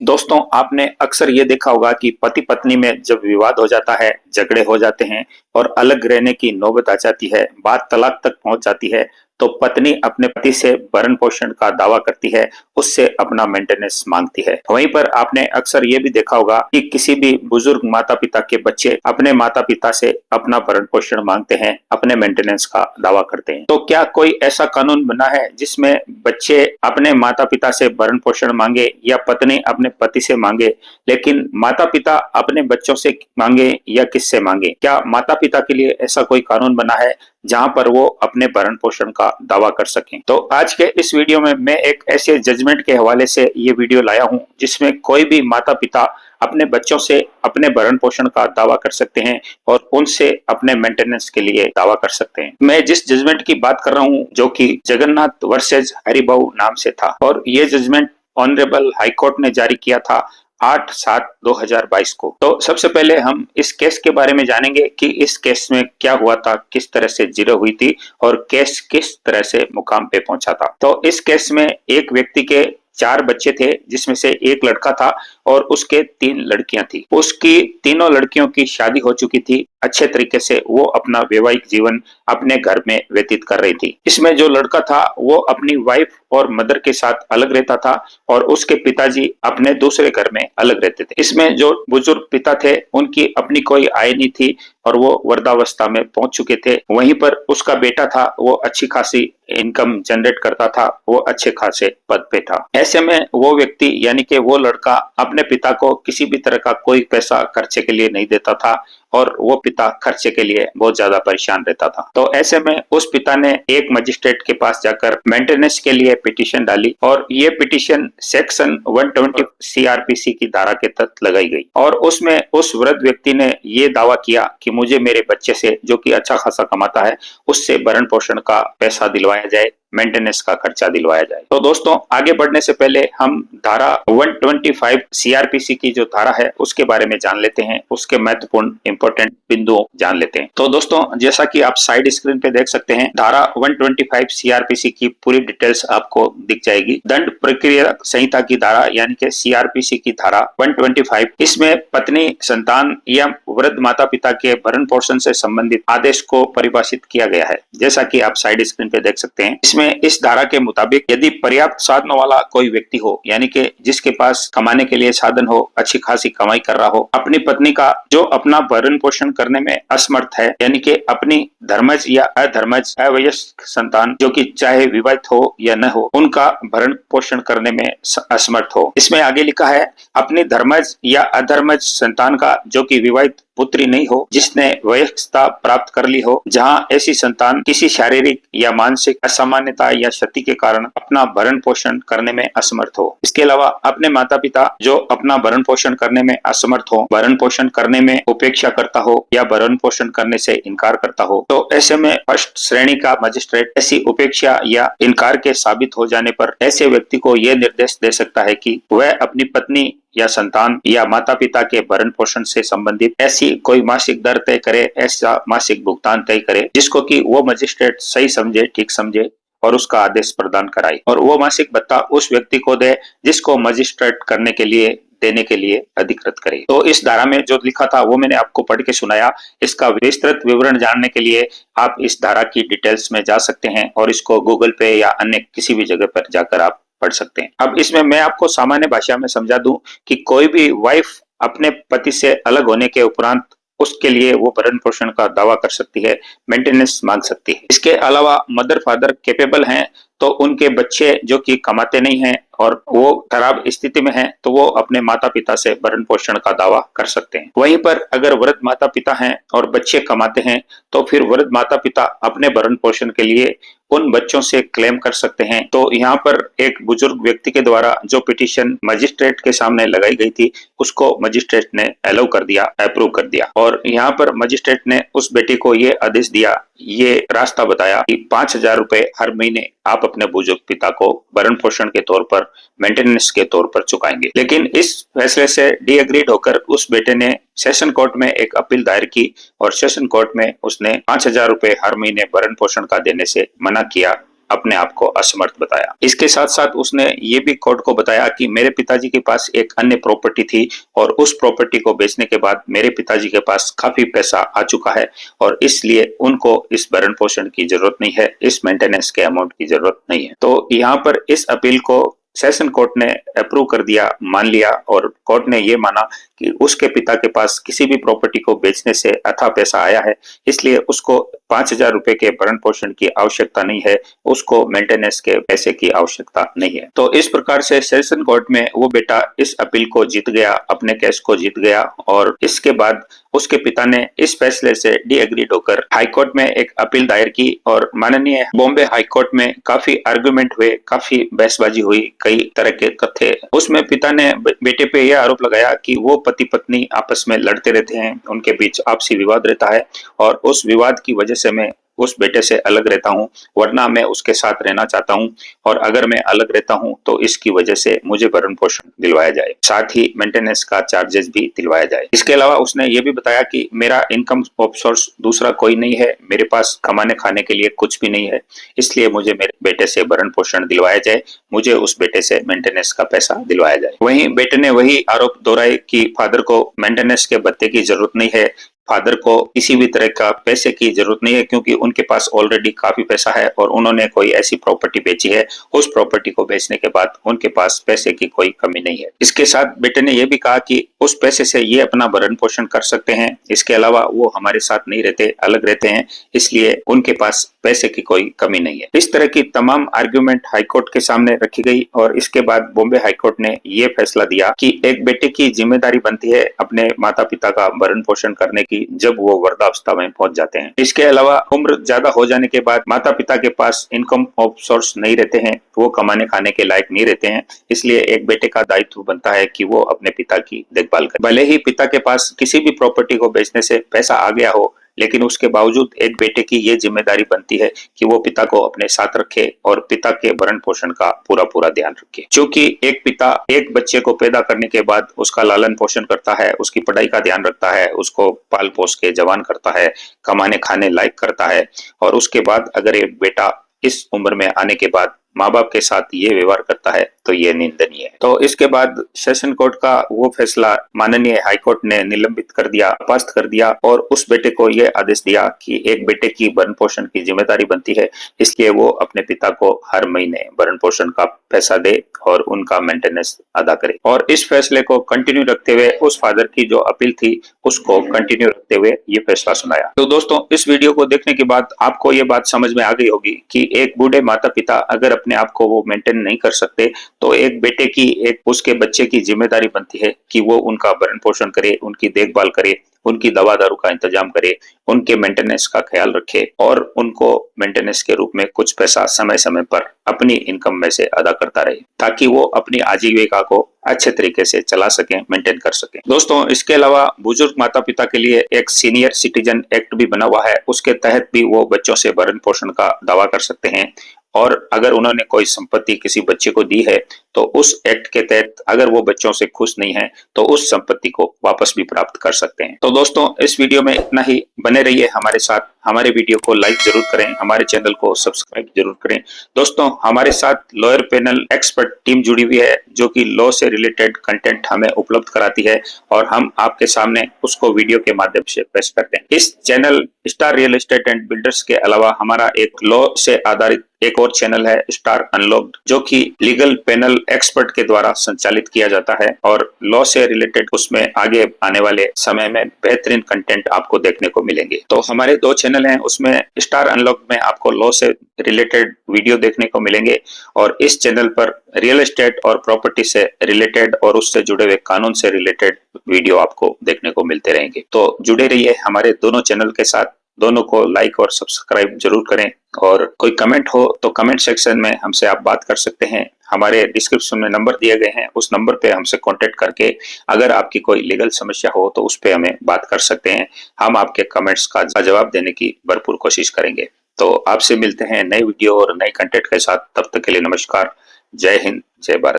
दोस्तों, आपने अक्सर ये देखा होगा कि पति पत्नी में जब विवाद हो जाता है, झगड़े हो जाते हैं और अलग रहने की नौबत आ जाती है, बात तलाक तक पहुंच जाती है, तो पत्नी अपने पति से भरण पोषण का दावा करती है, उससे अपना मेंटेनेंस मांगती है। वहीं पर आपने अक्सर ये भी देखा होगा कि किसी भी बुजुर्ग माता पिता के बच्चे अपने माता पिता से अपना भरण पोषण मांगते हैं, अपने मेंटेनेंस का दावा करते हैं। तो क्या कोई ऐसा कानून बना है जिसमें बच्चे अपने माता पिता से भरण पोषण मांगे या पत्नी अपने पति से मांगे, लेकिन माता पिता अपने बच्चों से मांगे या किससे मांगे? क्या माता पिता के लिए ऐसा कोई कानून बना है जहां पर वो अपने भरण पोषण का दावा कर सकें? तो आज के इस वीडियो में मैं एक ऐसे जजमेंट के हवाले से ये वीडियो लाया हूं जिसमें कोई भी माता पिता अपने बच्चों से अपने भरण पोषण का दावा कर सकते हैं और उनसे अपने मेंटेनेंस के लिए दावा कर सकते हैं। मैं जिस जजमेंट की बात कर रहा हूं जो कि जगन्नाथ वर्सेज हरिभाऊ नाम से था, और ये जजमेंट ऑनरेबल हाई कोर्ट ने जारी किया था 8/7/2022 को। तो सबसे पहले हम इस केस के बारे में जानेंगे कि इस केस में क्या हुआ था, किस तरह से जीरो हुई थी और केस किस तरह से मुकाम पे पहुंचा था। तो इस केस में एक व्यक्ति के 4 बच्चे थे, जिसमें से एक लड़का था और उसके 3 लड़कियां थी। उसकी तीनों लड़कियों की शादी हो चुकी थी। अच्छे तरीके से वो अपना वैवाहिक जीवन अपने घर में व्यतीत कर रही थी। इसमें जो लड़का था वो अपनी वाइफ और मदर के साथ अलग रहता था और उसके पिताजी अपने दूसरे घर में अलग रहते थे। इसमें जो बुजुर्ग पिता थे उनकी अपनी कोई आय नहीं थी और वो वृद्धावस्था में पहुंच चुके थे। वहीं पर उसका बेटा था, वो अच्छी खासी इनकम जनरेट करता था, वो अच्छे खासे पद पे था। ऐसे में वो व्यक्ति यानी कि वो लड़का अपने पिता को किसी भी तरह का कोई पैसा खर्चे के लिए नहीं देता था और वो पिता खर्चे के लिए बहुत ज्यादा परेशान रहता था। तो ऐसे में उस पिता ने एक मजिस्ट्रेट के पास जाकर मेंटेनेंस के लिए पिटीशन डाली और ये पिटीशन सेक्शन 120 सीआरपीसी की धारा के तहत लगाई गई और उसमें उस वृद्ध व्यक्ति ने ये दावा किया कि मुझे मेरे बच्चे से, जो कि अच्छा खासा कमाता है, उससे भरण पोषण का पैसा दिलवाया जाए, मेंटेनेंस का खर्चा दिलवाया जाए। तो दोस्तों, आगे बढ़ने से पहले हम धारा 125 सीआरपीसी की जो धारा है उसके बारे में जान लेते हैं, उसके महत्वपूर्ण इंपॉर्टेंट बिंदुओं जान लेते हैं। तो दोस्तों, जैसा कि आप साइड स्क्रीन पे देख सकते हैं, धारा 125 सीआरपीसी की पूरी डिटेल्स आपको दिख जाएगी। दंड प्रक्रिया संहिता की धारा यानी कि सीआरपीसी की धारा 125, इसमें पत्नी, संतान या वृद्ध माता पिता के भरण पोषण से संबंधित आदेश को परिभाषित किया गया है, जैसा कि आप साइड स्क्रीन पे देख सकते हैं। इसमें इस धारा के मुताबिक यदि पर्याप्त साधनों वाला कोई व्यक्ति हो, यानी कि जिसके पास कमाने के लिए साधन हो, अच्छी खासी कमाई कर रहा हो, अपनी पत्नी का जो अपना भरण पोषण करने में असमर्थ है, यानी कि अपनी धर्मज या अधर्मज अवयस्क संतान, जो कि चाहे विवाहित हो या न हो, उनका भरण पोषण करने में असमर्थ हो। इसमें आगे लिखा है, अपनी धर्मज या अधर्मज संतान का, जो कि विवाहित पुत्री नहीं हो, जिसने वयस्कता प्राप्त कर ली हो, जहां ऐसी संतान किसी शारीरिक या मानसिक असामान्यता या क्षति के कारण अपना भरण पोषण करने में असमर्थ हो। इसके अलावा अपने माता पिता जो अपना भरण पोषण करने में असमर्थ हो, भरण पोषण करने में उपेक्षा करता हो या भरण पोषण करने से इनकार करता हो, तो ऐसे में फर्स्ट श्रेणी का मजिस्ट्रेट ऐसी उपेक्षा या इनकार के साबित हो जाने पर ऐसे व्यक्ति को यह निर्देश दे सकता है कि वह अपनी पत्नी या संतान या माता पिता के भरण पोषण से संबंधित ऐसी कोई मासिक दर तय करे, ऐसा मासिक भुगतान तय करे जिसको कि वो मजिस्ट्रेट सही समझे, ठीक समझे और उसका आदेश प्रदान कराए, और वो मासिक भत्ता उस व्यक्ति को दे जिसको मजिस्ट्रेट करने के लिए देने के लिए अधिकृत करे। तो इस धारा में जो लिखा था वो मैंने आपको पढ़ के सुनाया। इसका विस्तृत विवरण जानने के लिए आप इस धारा की डिटेल्स में जा सकते हैं और इसको गूगल पे या अन्य किसी भी जगह पर जाकर आप पढ़ सकते हैं। अब इसमें मैं आपको सामान्य भाषा में समझा दूं कि कोई भी वाइफ अपने पति से अलग होने के उपरांत उसके लिए वो भरण पोषण का दावा कर सकती है, मेंटेनेंस मांग सकती है। इसके अलावा मदर फादर कैपेबल हैं तो उनके बच्चे जो कि कमाते नहीं हैं और वो खराब स्थिति में हैं, तो वो अपने माता पिता से भरण पोषण का दावा कर सकते हैं। वहीं पर अगर वृद्ध माता पिता हैं और बच्चे कमाते हैं तो फिर वृद्ध माता पिता अपने भरण पोषण के लिए उन बच्चों से क्लेम कर सकते हैं। तो यहाँ पर एक बुजुर्ग व्यक्ति के द्वारा जो पिटीशन मजिस्ट्रेट के सामने लगाई गई थी उसको मजिस्ट्रेट ने अलाउ कर दिया, अप्रूव कर दिया, और यहाँ पर मजिस्ट्रेट ने उस बेटे को ये आदेश दिया, ये रास्ता बताया कि 5,000 रुपए हर महीने आप अपने बुजुर्ग पिता को भरण पोषण के तौर पर, मेंटेनेंस के तौर पर चुकाएंगे। लेकिन इस फैसले से डिएग्रीड होकर उस बेटे ने सेशन कोर्ट में एक अपील दायर की और सेशन कोर्ट में उसने 5,000 रुपए हर महीने भरण पोषण का देने से मना किया अपने आप को असमर्थ बताया। इसके साथ साथ उसने ये भी कोर्ट को बताया कि मेरे पिताजी के पास एक अन्य प्रॉपर्टी थी और उस प्रॉपर्टी को बेचने के बाद मेरे पिताजी के पास काफी पैसा आ चुका है और इसलिए उनको इस भरण पोषण की जरूरत नहीं है, इस मेंटेनेंस के अमाउंट की जरूरत नहीं है। तो यहाँ पर इस अपील को सेशन कोर्ट ने अप्रूव कर दिया, मान लिया, और कोर्ट ने ये माना कि उसके पिता के पास किसी भी प्रॉपर्टी को बेचने से अथाह पैसा आया है, इसलिए उसको 5,000 रुपए के भरण पोषण की आवश्यकता नहीं है, उसको मेंटेनेंस के पैसे की आवश्यकता नहीं है। तो इस प्रकार से सेशन कोर्ट में वो बेटा इस अपील को जीत गया, अपने केस को जीत गया, और इसके बाद उसके पिता ने इस फैसले से डी एग्रीड होकर हाईकोर्ट में एक अपील दायर की और माननीय बॉम्बे हाईकोर्ट में काफी आर्गुमेंट हुए, काफी बहसबाजी हुई, कई तरह के तथ्य। उसमें पिता ने बेटे पे यह आरोप लगाया कि वो पति पत्नी आपस में लड़ते रहते हैं, उनके बीच आपसी विवाद रहता है और उस विवाद की वजह से मैं उस बेटे से अलग रहता हूं, वरना मैं उसके साथ रहना चाहता हूं, और अगर मैं अलग रहता हूं तो इसकी वजह से मुझे भरण पोषण दिलवाया जाए, साथ ही मेंटेनेंस का चार्जेस भी दिलवाया जाए। इसके अलावा उसने ये भी बताया कि मेरा इनकम सोर्स दूसरा कोई नहीं है, मेरे पास कमाने खाने के लिए कुछ भी नहीं है, इसलिए मुझे मेरे बेटे से भरण पोषण दिलवाया जाए, मुझे उस बेटे से मेंटेनेंस का पैसा दिलवाया जाए। वहीं बेटे ने वही आरोप दोहराए कि फादर को मेंटेनेंस के भत्ते की जरूरत नहीं है, फादर को किसी भी तरह का पैसे की जरूरत नहीं है, क्योंकि उनके पास ऑलरेडी काफी पैसा है और उन्होंने कोई ऐसी प्रॉपर्टी बेची है, उस प्रॉपर्टी को बेचने के बाद उनके पास पैसे की कोई कमी नहीं है। इसके साथ बेटे ने यह भी कहा कि उस पैसे से ये अपना भरण पोषण कर सकते हैं, इसके अलावा वो हमारे साथ नहीं रहते, अलग रहते हैं, इसलिए उनके पास पैसे की कोई कमी नहीं है। इस तरह की तमाम आर्ग्यूमेंट हाईकोर्ट के सामने रखी गई और इसके बाद बॉम्बे हाईकोर्ट ने ये फैसला दिया कि एक बेटे की जिम्मेदारी बनती है अपने माता पिता का भरण पोषण करने की जब वो वृद्धावस्था में पहुंच जाते हैं। इसके अलावा उम्र ज्यादा हो जाने के बाद माता पिता के पास इनकम सोर्स नहीं रहते हैं, वो कमाने खाने के लायक नहीं रहते हैं, इसलिए एक बेटे का दायित्व बनता है कि वो अपने पिता की देखभाल करे। भले ही पिता के पास किसी भी प्रॉपर्टी को बेचने से पैसा आ गया हो, लेकिन उसके बावजूद एक बेटे की ये जिम्मेदारी बनती है कि वो पिता को अपने साथ रखे और पिता के भरण पोषण का पूरा पूरा ध्यान रखे। क्योंकि एक पिता एक बच्चे को पैदा करने के बाद उसका लालन पोषण करता है, उसकी पढ़ाई का ध्यान रखता है, उसको पाल पोस के जवान करता है, कमाने खाने लायक करता है, और उसके बाद अगर एक बेटा इस उम्र में आने के बाद माँ बाप के साथ ये व्यवहार करता है तो ये निंदनीय है। तो इसके बाद सेशन कोर्ट का वो फैसला माननीय हाईकोर्ट ने निलंबित कर दिया, पस्त कर दिया, और उस बेटे को ये आदेश दिया कि एक बेटे की भरण पोषण की जिम्मेदारी बनती है, इसलिए वो अपने पिता को हर महीने भरण पोषण का पैसा दे और उनका मेंटेनेंस अदा करे। और इस फैसले को कंटिन्यू रखते हुए उस फादर की जो अपील थी उसको कंटिन्यू रखते हुए ये फैसला सुनाया। तो दोस्तों, इस वीडियो को देखने के बाद आपको ये बात समझ में आ गई होगी कि एक बूढ़े माता पिता अगर अपने आप को वो मेंटेन नहीं कर सकते तो एक बेटे की, एक उसके बच्चे की जिम्मेदारी बनती है कि वो उनका भरण पोषण करे, उनकी देखभाल करे, उनकी दवा दारू का इंतजाम करे, उनके मेंटेनेंस का ख्याल रखे और उनको मेंटेनेंस के रूप में कुछ पैसा समय समय पर अपनी इनकम में से अदा करता रहे, ताकि वो अपनी आजीविका को अच्छे तरीके से चला सकें, मेंटेन कर सकें। दोस्तों, इसके अलावा बुजुर्ग माता पिता के लिए एक सीनियर सिटीजन एक्ट भी बना हुआ है, उसके तहत भी वो बच्चों से भरण पोषण का दावा कर सकते हैं, और अगर उन्होंने कोई संपत्ति किसी बच्चे को दी है तो उस एक्ट के तहत अगर वो बच्चों से खुश नहीं है तो उस संपत्ति को वापस भी प्राप्त कर सकते हैं। तो दोस्तों, इस वीडियो में इतना ही। बने रहिए हमारे साथ, हमारे वीडियो को लाइक जरूर करें, हमारे चैनल को सब्सक्राइब जरूर करें। दोस्तों, हमारे साथ लॉयर पैनल एक्सपर्ट टीम जुड़ी हुई है जो कि लॉ से रिलेटेड कंटेंट हमें उपलब्ध कराती है और हम आपके सामने उसको वीडियो के माध्यम से पेश करते हैं। इस channel star real estate and builders के अलावा हमारा एक लॉ से आधारित एक और चैनल है स्टार अनलॉक्ड, जो कि लीगल पैनल एक्सपर्ट के द्वारा संचालित किया जाता है और लॉ से रिलेटेड उसमें आगे आने वाले समय में बेहतरीन कंटेंट आपको देखने को मिलेंगे। तो हमारे 2 चैनल हैं, उसमें स्टार अनलॉक्ड में आपको लॉ से रिलेटेड वीडियो देखने को मिलेंगे और इस चैनल पर रियल एस्टेट और प्रॉपर्टी से रिलेटेड और उससे जुड़े हुए कानून से रिलेटेड वीडियो आपको देखने को मिलते रहेंगे। तो जुड़े रहिए हमारे दोनों चैनल के साथ, दोनों को लाइक और सब्सक्राइब जरूर करें, और कोई कमेंट हो तो कमेंट सेक्शन में हमसे आप बात कर सकते हैं। हमारे डिस्क्रिप्शन में नंबर दिए गए हैं, उस नंबर पे हमसे कांटेक्ट करके अगर आपकी कोई लीगल समस्या हो तो उस पे हमें बात कर सकते हैं। हम आपके कमेंट्स का जवाब देने की भरपूर कोशिश करेंगे। तो आपसे मिलते हैं नए वीडियो और नए कंटेंट के साथ, तब तक के लिए नमस्कार। जय हिंद, जय भारत।